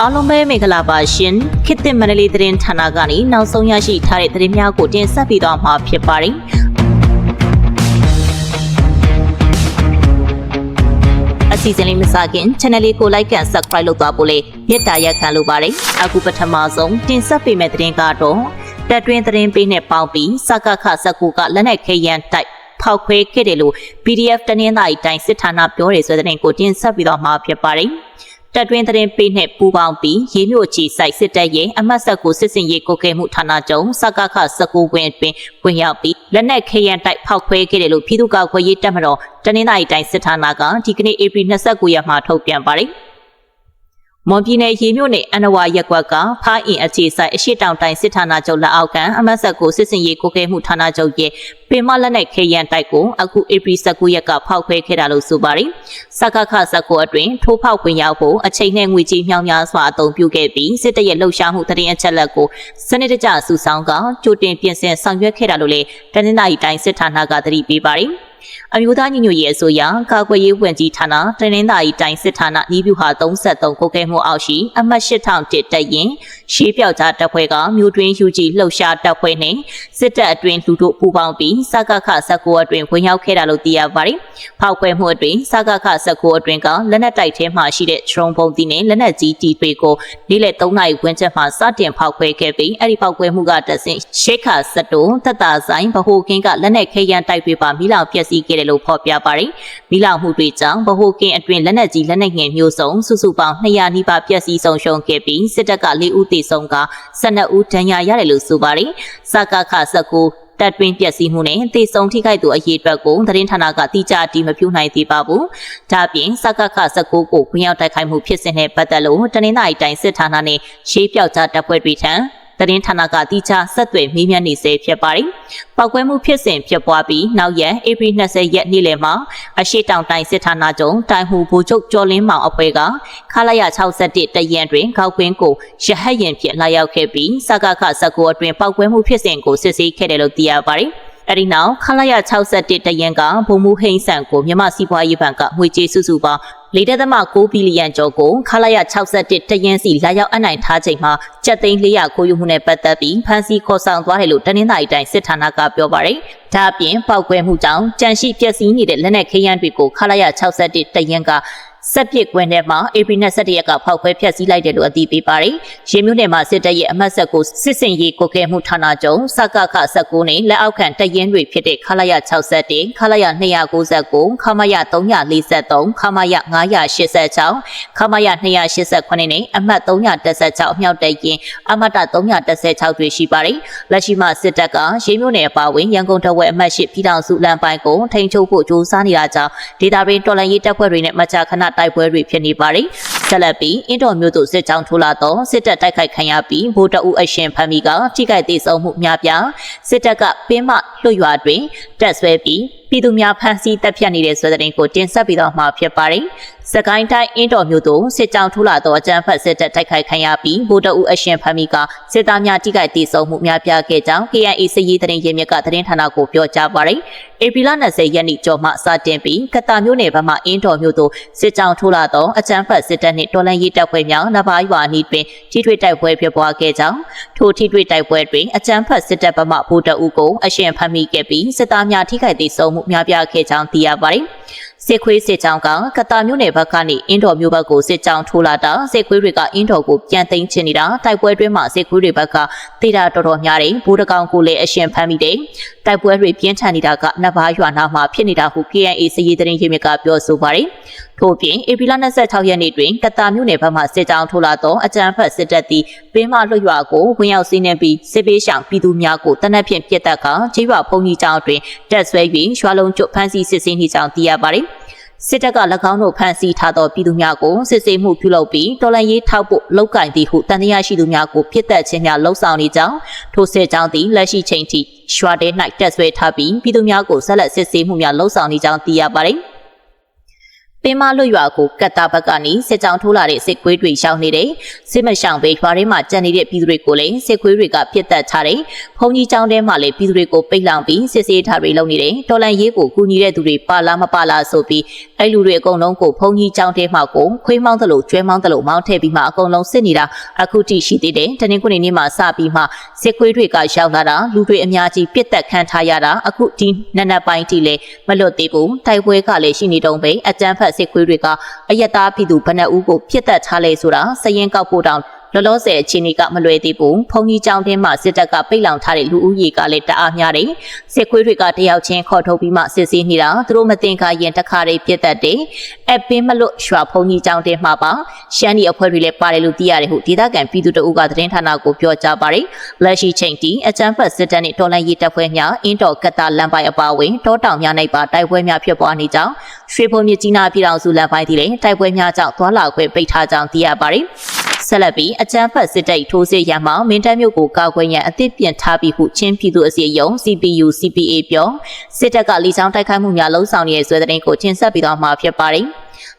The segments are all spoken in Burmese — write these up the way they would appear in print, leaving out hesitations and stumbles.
အားလုံးပဲမင်္ဂလာပါရှင်ခေတ်သစ်မန္တလေးသတင်းဌာနကနေနောက်ဆုံးရရှိထားတဲ့သတင်းများကိုတင်ဆက်ပေးသွားမှာဖြစ်ပါတယ်အစီအစဉ်လေးမစခင် channel လေးကို like and subscribe လုပ်သွားဖို့လေမြတ်တာရက်ခံလိုပါတယ်အခုပထမဆုံးတင်ဆက်ပေးမယ့်သတင်းကတော့တက်တွင်းသတင်းပေးနဲ့ပေါင်းပြီးစကခစကူကလက်နက်ခဲယမ်းတိုက်ဖောက်ခွဲခဲ့တယ်လို့ PDF တနင်္သာရီတိုင်းစစ်ဌာနပြောတယ်ဆိုတဲ့သတင်းကိုတင်ဆက်ပြီးတော့မှာဖြစ်ပါတယ်တက်တွင်းသတင်းပေးနဲ့ပူးပေါင်းပြီးရေမြို့ချီစိုက်စစ်တပ်ရဲ့အမှတ်ဆက်ကိုစစ်စင်ရေးကိုကဲမှုဌာနချုပ်စကခစကူကွင်းတွင်ဝင်ရောက်ပြီးလက်နက်ခဲယမ်းတိုက်ဖောက်ခွဲခဲ့တယ်လို့ပြည်သူ့ကာကွယ်ရေးတပ်မတော်တနင်္သာရီတိုင်းစစ်ဌာနကဒီကနေ့ဧပြီ29ရက်မှာထုတ်ပြန်ပါတယ်မွန်ပြည်နယ်ရေမြို့နယ်အနဝရက်ကွက်ကဖားအင်အခြေဆိုင်အရှိတောင်တိုင်းစစ်ဌာနချုပ်လက်အောက်ခံအမတ်ဆက်ကိုစစ်စင်ရေးကိုကဲမှုဌာနချုပ်ရဲ့ပင်မလက်နက်ခဲယမ်းတိုက်ကိုအခုဧပြီ19ရက်ကဖောက်ခွဲခဲ့တာလို့ဆိုပါတယ်။စကခစကူအတွင်းထိုးဖောက်ဝင်ရောက်ဖို့အချိန်နဲ့ငွေကြေးမြောင်းများစွာအသုံးပြုခဲ့ပြီးစစ်တပ်ရဲ့လှုပ်ရှားမှုတရင်အချက်လက်ကိုစနစ်တကျစုဆောင်းကကြိုတင်ပြင်ဆင်ဆောင်ရွက်ခဲ့တာလို့လည်းတနင်္သာရီတိုင်းစစ်ဌာနကသတိပေးပါတယ်။အမျိုးသားညီညွတ်ရေးအစိုးရကာကွယ်ရေးဝန်ကြီးဌာနတနင်္သာရီတိုင်းစစ်ဌာနဤဗျူဟာ33ကိုကဲမှုအောက်ရှိအမှတ်8001တပ်ရင်ရှေးပြောက်ကြားတပ်ဖွဲ့ကမြို့တွင်းယူကြီးလှုပ်ရှားတပ်ဖွဲ့နဲ့စစ်တပ်အတွင်းလူတို့ပူးပေါင်းပြီးစကခစကူအတွင်းဝင်ရောက်ခဲ့တာလို့သိရပါတယ်။ဖောက်ခွဲမှုအတွင်းစကခစကူအတွင်းကလက်နက်တိုက်ထဲမှာရှိတဲ့ဒရုန်းပုံတီနဲ့လက်နက်ကြီးတီတွေကိုနေ့လယ်3နာရီဝန်းကျင်မှာစတင်ဖောက်ခွဲခဲ့ပြီးအဲ့ဒီဖောက်ခွဲမှုကတဆင့်ရှေခါစတိုသက်တာဆိုင်ဗဟိုကင်းကလက်နက်ခဲယမ်းတိုက်တွေပါမိလောင်ပျက်စီးခဲ့တယ်လို့ဖော်ပြပါတယ်။မိလောင်မှုတွေကြောင့်ဗဟိုကင်းအတွင်းလက်နက်ကြီးလက်နက်ငယ်မျိုးစုံစုစုပေါင်း200နီးပါးပျက်စီးဆုံးရှုံးခဲ့ပြီးစစ်တပ်က4ဦးသေဆုံးက12ဦးဒဏ်ရာရတယ်လို့ဆိုပါတယ်။စကခစကူတပ်တွင်းပျက်စီးမှုနဲ့သေဆုံးထိခိုက်သူအရေးအတွက်ကိုသတင်းဌာနကတိကျအတည်မပြုနိုင်သေးပါဘူး။ဒါ့အပြင်စကခစကူကိုဝင်ရောက်တိုက်ခိုက်မှုဖြစ်စဉ်နဲ့ပတ်သက်လို့တနင်္သာရီတိုင်းစစ်ဌာနနဲ့ရှေးပြောက်ကြားတပ်ဖွဲ့တွေထံသတင်းဌာနကတိကျဆက်သွယ်မေးမြန်းနေဆဲဖြစ်ပါတယ်။ပောက်ကွဲမှုဖြစ်စဉ်ဖြစ်ပွားပြီးနောက်ရက်ဧပြီ20ရက်နေ့လယ်မှာအရှိတောင်တိုင်းစစ်ဌာနချုပ်တိုင်ဟူဘူချုပ်ကျော်လင်းမောင်အဖွဲ့ကခလာရ61တရန်တွင်ခောက်ကွင်းကိုရဟတ်ရင်ဖြင့်လာရောက်ခဲ့ပြီးစကခစကူအတွင်ပောက်ကွဲမှုဖြစ်စဉ်ကိုစစ်ဆေးခဲ့တယ်လို့သိရပါတယ်။အဲဒီနောက်ခလာရ61တရန်ကဘုံမှုဟိန်းဆန်ကိုမြန်မာစီးပွားရေးဘဏ်ကငွေကြေးစုစုပေါင်း4.9 ဘီလီယံကျော်ကိုခလာရ61တရန်စီလာရောက်အနိုင်ထားချိန်မှာကျပ်သိန်း400ကိုယူမှုနဲ့ပတ်သက်ပြီးဖမ်းဆီးခေါ်ဆောင်သွားတယ်လို့တနင်္သာရီတိုင်းစစ်ဌာနကပြောပါတယ်။ဒါအပြင်ပောက်ကွဲမှုကြောင့်ကြန့်ရှိပျက်စီးနေတဲ့လက်နက်ခဲယမ်းတွေကိုခလာရ61တရန်ကစက်ပစ်ကွင်းထဲမှာဧပြီ27ရက်ကဖောက်ခွဲဖျက်ဆီးလိုက်တယ်လို့အသိပေးပါတယ်။ရေမြို့နယ်မှာစစ်တပ်ရဲ့အမှတ်ဆက်ကိုစစ်စင်ရေးကိုကဲမှုဌာနချုပ်စကခ19နဲ့လက်အောက်ခံတရင်တွေဖြစ်တဲ့ခလာရ61ခလာရ299ခမရ343ခမရ986ခမရ288နဲ့အမှတ်316အမြောက်တရင်အမတ316တွေရှိပါတယ်။လက်ရှိမှာစစ်တပ်ကရေမြို့နယ်အပါအဝင်ရန်ကုန်တဝက်အမှတ်8ပြည်ထောင်စုလမ်းပိုင်းကိုထိန်းချုပ်ဖို့ကြိုးစားနေတာကြောင့်ဒေသတွင်းတော်လှန်ရေးတပ်ဖွဲ့တွေနဲ့မကြာခဏတိုက်ပွဲတွေဖြစ်နေပါတယ်။ဆက်လက်ပြီးအင်တော်မျိုးတို့စစ်ကြောင်းထိုးလာတော့စစ်တပ်တိုက်ခိုက်ခံရပြီးဗိုလ်တအုပ်အရှင်ဖမ်းမိကထိခိုက်ဒေဆုံးမှုများပြားစစ်တပ်ကပင်းမလွတ်ရွာတွင်တက်ဆွဲပြီးပြည်သူများဖမ်းဆီးတပ်ဖြတ်နေတဲ့ဆိုတဲ့တင်ကိုတင်ဆက်ပြီးတော့မှဖြစ်ပါတယ်။စကိုင်းတိုင်းအင်တော်မျိုးတို့စစ်ကြောင်းထိုးလာတော့အကြမ်းဖက်စစ်တပ်တိုက်ခိုက်ခံရပြီးဗိုလ်တအုပ်အရှင်ဖမ်းမိကစစ်သားများထိခိုက်ဒေဆုံးမှုများပြားခဲ့ကြောင်း KNA စစ်ရေးသတင်းရင်းမြစ်ကသတင်းဌာနကိုပြောကြားပါတယ်။ဧပြီလ20ရက်နေ့ကျော်မှစတင်ပြီးကတာမျိုးနယ်ဘက်မှအင်တော်မျိုးတို့စစ်ကြောင်းထိုးလာတော့အကြမ်းဖက်စစ်တပ်နှင့်တော်လှန်ရေးတပ်ဖွဲ့များနဘာရွာနီးတွင်ထိတွေ့တိုက်ပွဲဖြစ်ပွားခဲ့ကြောင်းထိုထိတွေ့တိုက်ပွဲတွင်အကြမ်းဖက်စစ်တပ်ဘက်မှဗိုလ်တအုပ်ကိုအရှင်ဖမ်းမိခဲ့ပြီးစစ်သားများထိခိုက်ဒေဆုံးမှုများပြားခဲ့ကြောင်းသိရပါတယ်။စစ်ခွေးစစ်ကြောင်းကကတာမျိုးနယ်ဘက်ကနေအင်တော်မျိုးဘက်ကိုစစ်ကြောင်းထိုးလာတာစစ်ခွေးတွေကအင်တော်ကိုပြန်သိမ်းချင်နေတာတိုက်ပွဲတွင်းမှာစစ်ခွေးတွေဘက်ကတေတာတော်တော်များတယ်ဘူတကောင်ကိုလည်းအရှင်ဖမ်းမိတယ်တိုက်ပွဲတွေပြင်းထန်နေတာကနဘာရွာနာမှာဖြစ်နေတာဟု KNA စစ်ရေးသတင်းရင်းမြစ်ကပြောဆိုပါတယ်ထို့ပြင်ဧပြီလ26ရက်နေ့တွင်ကတာမျိုးနယ်ဘက်မှစစ်ကြောင်းထိုးလာသောအကြမ်းဖက်စစ်တပ်သည်ပင်းမလွတ်ရွာကိုဝင်ရောက်စီးနင်းပြီးစစ်ပေးရှောင်ပြည်သူများကိုတနက်ဖြန်ပြစ်တတ်ကခြေရွာဖုန်ကြီးကျောင်းတွင်တက်ဆွဲ၍ရွာလုံးကျွတ်ဖမ်းဆီးစစ်ဆေးနေကြောင်းသိရပါတယ်စစ်တပ်က၎င်းတို့ဖမ်းဆီးထားသောပြည်သူများကိုစစ်ဆေးမှုပြုလုပ်ပြီးတော်လှန်ရေးထောက်ဖို့လောက်ကင်သည်ဟုတန်တရားရှိသူများကိုပြစ်တက်ခြင်းများလှုံ့ဆော်နေကြောင်းထိုစစ်ကြောင်းသည်လက်ရှိချိန်ထိရွာထဲ၌တက်ဆွဲထားပြီးပြည်သူများကိုဆက်လက်စစ်ဆေးမှုများလှုံ့ဆော်နေကြောင်းသိရပါတယ်။ ပင်မလွတ်ရွာကိုကတ်တာဘက်ကနေစစ်ကြောင်းထိုးလာတဲ့စစ်ကွေးတွေရှောင်နေတယ်စစ်မရှောင်ပဲရွာထဲမှာကြံနေတဲ့ပြည်သူတွေကိုလည်းစစ်ကွေးတွေကပြစ်တက်ချတယ်ဘုံကြီးကျောင်းထဲမှာလည်းပြည်သူတွေကိုပိတ်လောင်ပြီးစစ်ဆေးထားတွေလုပ်နေတယ်တော်လန်ရေးကိုကူညီတဲ့သူတွေပါလားမပါလားဆိုပြီးအဲ့လူတွေအကုန်လုံးကိုဘုံကြီးကျောင်းထဲမှာကိုခွေးမောင်းသလိုကျွဲမောင်းသလိုမောင်းထည့်ပြီးမှအကုန်လုံးစစ်နေတာအခုထိရှိသေးတယ်တနင်္ဂနွေနေ့မှာစပြီးမှစစ်ကွေးတွေကရောက်လာတာလူတွေအများကြီးပြစ်တက်ခံထားရတာအခုဒီနက်နက်ပိုင်းထိလည်းမလွတ်သေးဘူးတိုက်ပွဲကလည်းရှိနေတုန်းပဲအကြမ်းဖက်စစ်ကွေးတွေကအယက်သားပြည်သူဘဏ္ဍဦးကိုပြစ်တက်ထားလဲဆိုတာစရင်ကောက်ဖို့တောင်လောလောဆယ်အခြေအနေကမလွယ်သေးဘူးဖုန်ကြီးကျောင်းထဲမှာစစ်တပ်ကပိတ်လောင်ထားတဲ့လူဦးရေကလည်းတအားများတယ်စစ်ကွေးတွေကတယောက်ချင်းခေါ်ထုတ်ပြီးမှစစ်ဆေးနေတာသူတို့မတင်ခါရင်တခါတည်းပြစ်တက်တယ်အပင်းမလွတ်ရွာဖုန်ကြီးကျောင်းထဲမှာပါရှမ်းဒီအဖွဲ့တွေလည်းပါတယ်လို့သိရတယ်ဟုဒေသခံပြည်သူတအုပ်ကသတင်းဌာနကိုပြောကြားပါတယ်လက်ရှိချိန်ထိအကြမ်းဖက်စစ်တပ်နဲ့တော်လှန်ရေးတပ်ဖွဲ့များအင်းတော်ကတ္တလမ်းပိုင်းအပါအဝင်တောတောင်များ၌ပါတိုက်ပွဲများဖြစ်ပွားနေကြောင်းရွှေဘုံမြကြီးနားပြည်တော်စုလမ်းပိုင်းသည်လည်းတိုက်ပွဲများကြောင့်သွာလာခွင့်ပိတ်ထားကြောင်းသိရပါတယ်ဆက်လက်ပြီးအကြမ်းဖက်စစ်တပ်ထိုးစစ်ရမှမင်းတပ်မြို့ကိုကာကွယ်ရန်အသစ်ပြင်ထားပြီးဟုချင်းပြည်သူအစည်းအရုံး CPU CPA ပြောစစ်တပ်ကလီဆောင်တိုက်ခိုက်မှုများလှုံ့ဆော်နေတဲ့ဆွဲတဲ့ကိုတင်ဆက်ပြီးတော့မှာဖြစ်ပါတယ်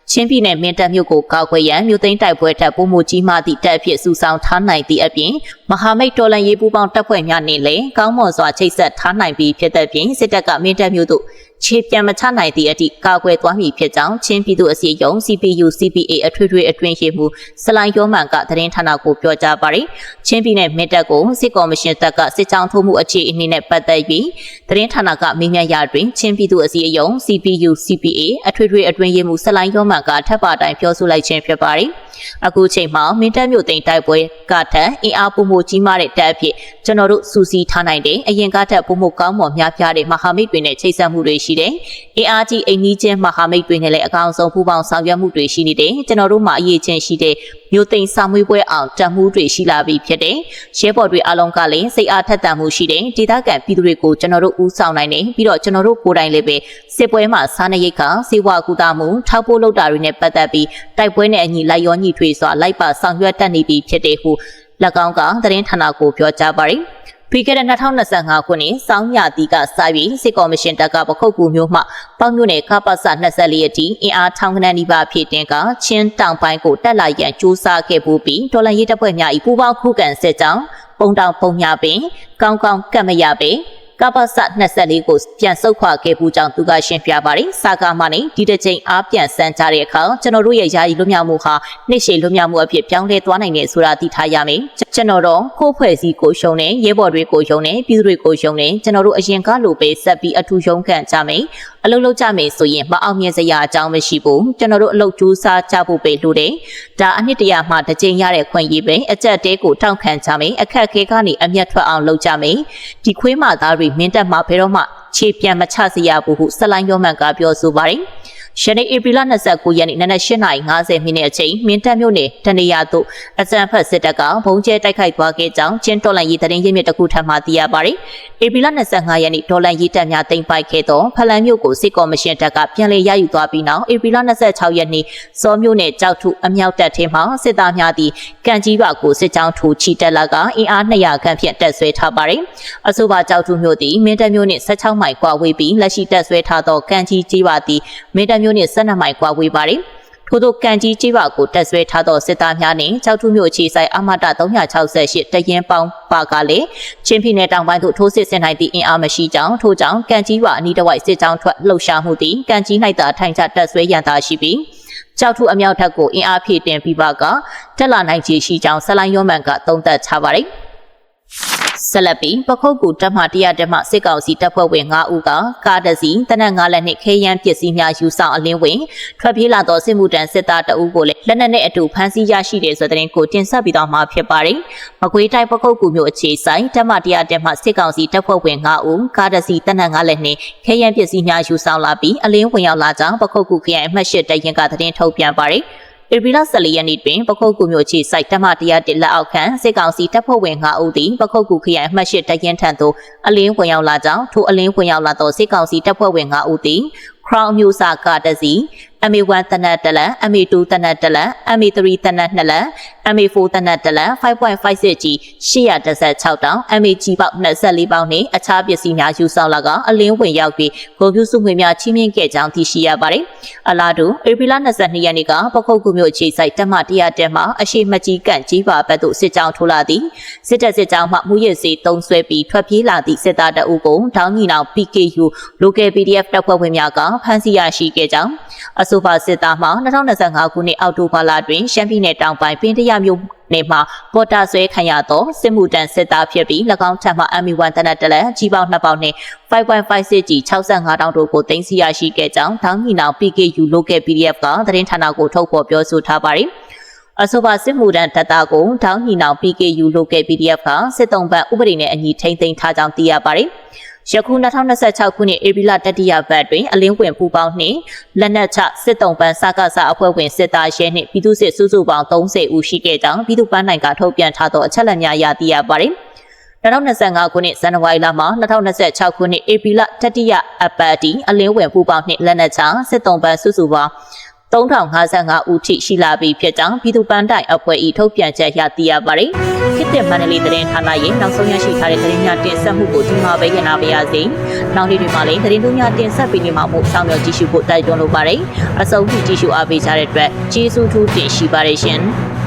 ချင်းပြည်နယ်မင်းတပ်မြို့ကိုကာကွယ်ရန်မြို့သိမ်းတိုက်ပွဲတပ်ပုံမှုကြီးမှသည့်တပ်အဖြစ်စုဆောင်ထားနိုင်သည့်အပြင်မဟာမိတ်တော်လှန်ရေးပူးပေါင်းတပ်ဖွဲ့များနဲ့လည်းကောင်းမွန်စွာချိတ်ဆက်ထားနိုင်ပြီးဖြစ်တဲ့ပြင်စစ်တပ်ကမင်းတပ်မြို့သို့ခြေပြန်မချနိုင်သည့်အထိကာကွယ်သွားမည်ဖြစ်ကြောင်းချင်းပြည်သူအစည်းအရုံး CPU CPA အထွေထွေအတွင်းရေးမှူးစလိုင်းရောမန်ကသတင်းဌာနကိုပြောကြားပါတယ်ချင်းပြည်နယ်မင်းတပ်ကိုစစ်ကော်မရှင်တပ်ကစစ်ကြောင်းထိုးမှုအခြေအနေနဲ့ပတ်သက်ပြီးသတင်းဌာနကမေးမြန်းရာတွင်ချင်းပြည်သူအစည်းအရုံး CPU CPA အထွေထွေအတွင်းရေးမှူးစလိုင်းရောမန်ကထပ်ပါတိုင်းပြောဆိုလိုက်ခြင်းဖြစ်ပါတယ်အခုချိန်မှာမင်းတပ်မြို့သိမ်းတိုက်ပွဲကထက်အင်အားပုံမှုကြီးမားတဲ့တပ်အဖြစ်ကျွန်တော်တို့စူးစီးထားနိုင်တဲ့အရင်ကထက်ပုံမှုကောင်းမွန်များပြားတဲ့မဟာမိတ်တွေနဲ့ချိတ်ဆက်မှုတွေရှိတယ်။အင်အားကြီးအိမ်နီးချင်းမဟာမိတ်တွေနဲ့လည်းအကောင်ဆုံးပူးပေါင်းဆောင်ရွက်မှုတွေရှိနေတယ်။ကျွန်တော်တို့မှာအရေးချင်းရှိတဲ့မြို့သိမ်းစာမွေးပွဲအောင်တတ်မှုတွေရှိလာပြီးဖြစ်တယ်။ရဲဘော်တွေအလုံးကလည်းစိတ်အားထက်သန်မှုရှိတယ်။ဒေသခံပြည်သူတွေကိုကျွန်တော်တို့ဦးဆောင်နိုင်တယ်ပြီးတော့ကျွန်တော်တို့ကိုယ်တိုင်လည်းပဲစစ်ပွဲမှာစားနပ်ရိက္ခာစေဝါကူတာမှုထောက်ပို့လုပ်တာတွေနဲ့ပတ်သက်ပြီးတိုက်ပွဲနဲ့အညီလိုက်ရောညီထွေစွာလိုက်ပါဆောင်ရွက်တတ်နေပြီဖြစ်တယ်ဟု၎င်းကသတင်းဌာနကိုပြောကြားပါတယ်ပြီးခဲ့တဲ့2025ခုနှစ်စောင်းညတီကစပြီးစစ်ကော်မရှင်တပ်ကပခုတ်ကူမျိုးမှပေါင်းမြို့နယ်ကပ္ပစ24အထိအင်အားထောင်ခန့်နီးပါးဖြည့်တင်ကချင်းတောင်ပိုင်းကိုတက်လာရန်ကြိုးစားခဲ့ပူပြီးဒေါ်လာရေးတပ်ဖွဲ့များ၏ပူးပေါင်းခုခံစစ်ကြောင်းပုံတောင်ပုံညာပင်ကောင်းကောင်းကတ်မရပင်ကပ္ပစ24ကိုပြန်ဆုတ်ခွာခဲ့ပူကြောင်းသူကရှင်းပြပါတယ်။စာကားမှနေဒီတစ်ချိန်အားပြန်ဆန်းကြတဲ့အခါကျွန်တော်တို့ရဲ့ယာယီလွတ်မြောက်မှုဟာနှိမ့်ရှည်လွတ်မြောက်မှုအဖြစ်ပြောင်းလဲသွားနိုင်တယ်ဆိုတာသိထားရမယ်။ကျွန်တော်တို့ကိုယ်ဖွဲ့စည်းကိုရှုံးနေရဲဘော်တွေကိုရှုံးနေပြည်သူတွေကိုရှုံးနေကျွန်တော်တို့အရင်ကလိုပဲဆက်ပြီးအထူးရုံးခန့်ကြမယ်။အလုပ်လုပ်ကြမယ်ဆိုရင်မအောင်မြင်စရာအကြောင်းမရှိဘူး။ကျွန်တော်တို့အလုပ်ကြိုးစားကြဖို့ပဲလိုတယ်။ဒါအနှစ်တရာမှတစ်ချိန်ရတဲ့ခွင့်ရေးပဲအကြက်တဲကိုတောက်ခံကြမယ်။အခက်အခဲကနေအမျက်ထွက်အောင်လုပ်ကြမယ်။ဒီခွေးမသားတွေမင်းတပ်မှာဘယ်တော့မှခြေပြန်မချစေရဘူးဟုစလိုင်းရောမန်ကပြောဆိုပါတယ်။ရှနေ့ဧပြီလ29ရက်နေ့နနက်8:50မိနစ်အချိန်မင်းတပ်မြို့နယ်တနေရာသို့အကြမ်းဖက်စစ်တပ်ကဘုံကျဲတိုက်ခိုက်သွားခဲ့ကြောင်းချင်းတော်လန်ရေးသတင်းရင်းမြစ်တစ်ခုထပ်မံသိရပါတယ်။ဧပြီလ25ရက်နေ့ဒေါ်လန်ရေးတပ်များတင်ပိုက်ခဲ့သောဖလန်မြို့ကိုစစ်ကော်မရှင်တပ်ကပြန်လည်ရယူသွားပြီးနောက်ဧပြီလ26ရက်နေ့စောမြို့နယ်ကြောက်ထုအမြောက်တပ်ထင်းမှစစ်သားများသည့်ကံကြီးဘကိုစစ်ကြောင်းထိုးချီတက်လာကအင်အား200ခန့်ဖြင့်တပ်ဆွဲထားပါတယ်။အဆိုပါကြောက်ထုမြို့သည်မင်းတပ်မြို့နှင့်16မိုင်ကွာဝေးပြီးလက်ရှိတပ်ဆွဲထားသောကံကြီးကြီးပါသည်မင်းတပ်မြို့နှင့်12မိုင်ကွာဝေးပါတယ်။ထို့သောကံကြီးကြီးပါကိုတပ်ဆွဲထားသောစစ်သားများနှင့်ကြောက်ထုမြို့အခြေဆိုင်အမတ368တရင်ပေါင်းပါကလည်းချင်းပြည်နယ်တောင်ပိုင်းသို့ထိုးစစ်ဆင်နိုင်သည့်အင်အားမရှိကြောင်းထို့ကြောင့်ကံကြီးပါအနီးတစ်ဝိုက်စစ်ကြောင်းထွက်လှုပ်ရှားမှုသည်ကံကြီး၌သာထိုင်ချတပ်ဆွဲရန်သာရှိပြီးကြောက်ထုအမြောက်ထက်ကိုအင်အားဖြည့်တင်ပြီးပါကတက်လာနိုင်ခြေရှိကြောင်းဆလိုင်းရောမန်ကသုံးသပ်ချပါတယ်။ဆက်လက်ပြီးပခုတ်ကူတပ်မှ100တက်မှစစ်ကောင်စီတပ်ဖွဲ့ဝင်5ဦးကကားတစ်စီးတနက်9လက်နှင့်ခဲယမ်းပစ္စည်းများယူဆောင်အလင်းဝင်ထွက်ပြေးလာသောစစ်မှုထမ်းစစ်သားတအုပ်ကိုလည်းလက်နက်နဲ့အတူဖမ်းဆီးရရှိတဲ့ဆိုတဲ့ကိုတင်ဆက်ပြီးတော့မှာဖြစ်ပါတယ်။မကွေးတိုင်းပခုတ်ကူမြို့အခြေဆိုင်တပ်မှ100တက်မှစစ်ကောင်စီတပ်ဖွဲ့ဝင်5ဦးကားတစ်စီးတနက်9လက်နှင့်ခဲယမ်းပစ္စည်းများယူဆောင်လာပြီးအလင်းဝင်ရောက်လာကြောင်းပခုတ်ကူခရိုင်အမှတ်8တရင်ကသတင်းထုတ်ပြန်ပါတယ်။ဧပြီလ14ရက်နေ့တွင်ပခုတ်ကူမြို့ခြေစိုက်တပ်မ101လက်အောက်ခံစစ်ကောင်စီတပ်ဖွဲ့ဝင်5ဦးသည်ပခုတ်ကူခရိုင်အမှတ်8တရင်ထံသို့အလင်းဝင်ရောက်လာကြောင်းထိုအလင်းဝင်ရောက်လာသောစစ်ကောင်စီတပ်ဖွဲ့ဝင်5ဦးသည်Crown မျိုးစာကားတစ်စီး MA1 တနတ်တလန် MA2 တနတ်တလန် MA3 တနတ်2လန် MA4 တနတ်တလန် 5.56 G 816တောင် MAG ပေါက်24ပေါက်နဲ့အခြားပစ္စည်းများယူဆောင်လာကအလင်းဝင်ရောက်ပြီးဂုဏ်ပြုစုငွေများချီးမြှင့်ခဲ့ကြောင်းသိရှိရပါတယ်။အလားတူဧပြီလ22ရက်နေ့ကပခုတ်ကူမြို့အခြေစိုက်တပ်မ100တက်မှအရှိမကြီးကန့်ကြီးပါဘက်သို့စစ်ကြောင်းထိုးလာသည်စစ်တပ်စစ်ကြောင်းမှမူရစ်စီတုံးဆွဲပြီးထွက်ပြေးလာသည့်စစ်သားတအုပ်ကိုတောင်းညီနောင် PKU Local PDF တပ်ဖွဲ့ဝင်များကဖမ်းဆီးရရှိခဲ့ကြောင်းအဆိုပါစစ်သားမှ2025ခုနှစ်အောက်တိုဘာလတွင်ရှမ်းပြည်နယ်တောင်ပိုင်းပင်တရမြို့နေမှာပေါ်တာဆွဲခံရသောစစ်မှုတန်းစစ်သားဖြစ်ပြီး၎င်းထံမှ MA1 တနတ်တလက်ကြီးပေါင်း2ပေါက်နှင့် 5.56 G 65တောင်တို့ကိုတင်စီရရှိခဲ့ကြောင်းတောင်းညီနောင် PKU Local PDF ကသတင်းဌာနကိုထုတ်ဖော်ပြောဆိုထားပါတယ်အဆိုပါစစ်မှုထမ်းတပ်သားကိုတောင်းညီနောင် PKU Local PDF ကစစ်တုံးဘတ်ဥပဒေနဲ့အညီထိန်းသိမ်းထားကြောင်းသိရပါတယ်။ယခု2026ခုနှစ်ဧပြီလတတိယပတ်တွင်အလင်းဝင်ပူပေါင်းနှင့်လက်နက်ချစစ်တုံးပန်းစကားစအဖွဲ့ဝင်စစ်သားရဲနှင့်ပြည်သူ့စစ်စုစုပေါင်း30ဦးရှိခဲ့ကြောင်းပြည်သူ့ပန်းနိုင်ကထုတ်ပြန်ထားသောအချက်အလက်များရသိရပါတယ်။2025ခုနှစ်ဇန်နဝါရီလမှ2026ခုနှစ်ဧပြီလတတိယအပတ်ထိအလင်းဝင်ပူပေါင်းနှင့်လက်နက်ချစစ်တုံးပန်းစုစုပေါင်း3055ဦးထိရှိလာပြီဖြစ်ကြောင်းပြည်သူ့ပန်းတိုင်အဖွဲ့၏ထုတ်ပြန်ချက်ရသိရပါတယ်။ခေတ်သစ်မန္တလေးသတင်းဌာနရဲ့နောက်ဆုံးရရှိထားတဲ့သတင်းများတင်ဆက်မှုကိုဒီမှာပဲရနာပါရစေ။နောက်နေ့တွေမှာလည်းသတင်းတို့များတင်ဆက်ပေးနေမှာမို့ဆောင်ရွက်ကြည့်ရှုဖို့တိုက်တွန်းလိုပါတယ်။အဆုံးထိကြည့်ရှုအားပေးကြတဲ့အတွက်ကျေးဇူးထူးတင်ရှိပါတယ်ရှင်။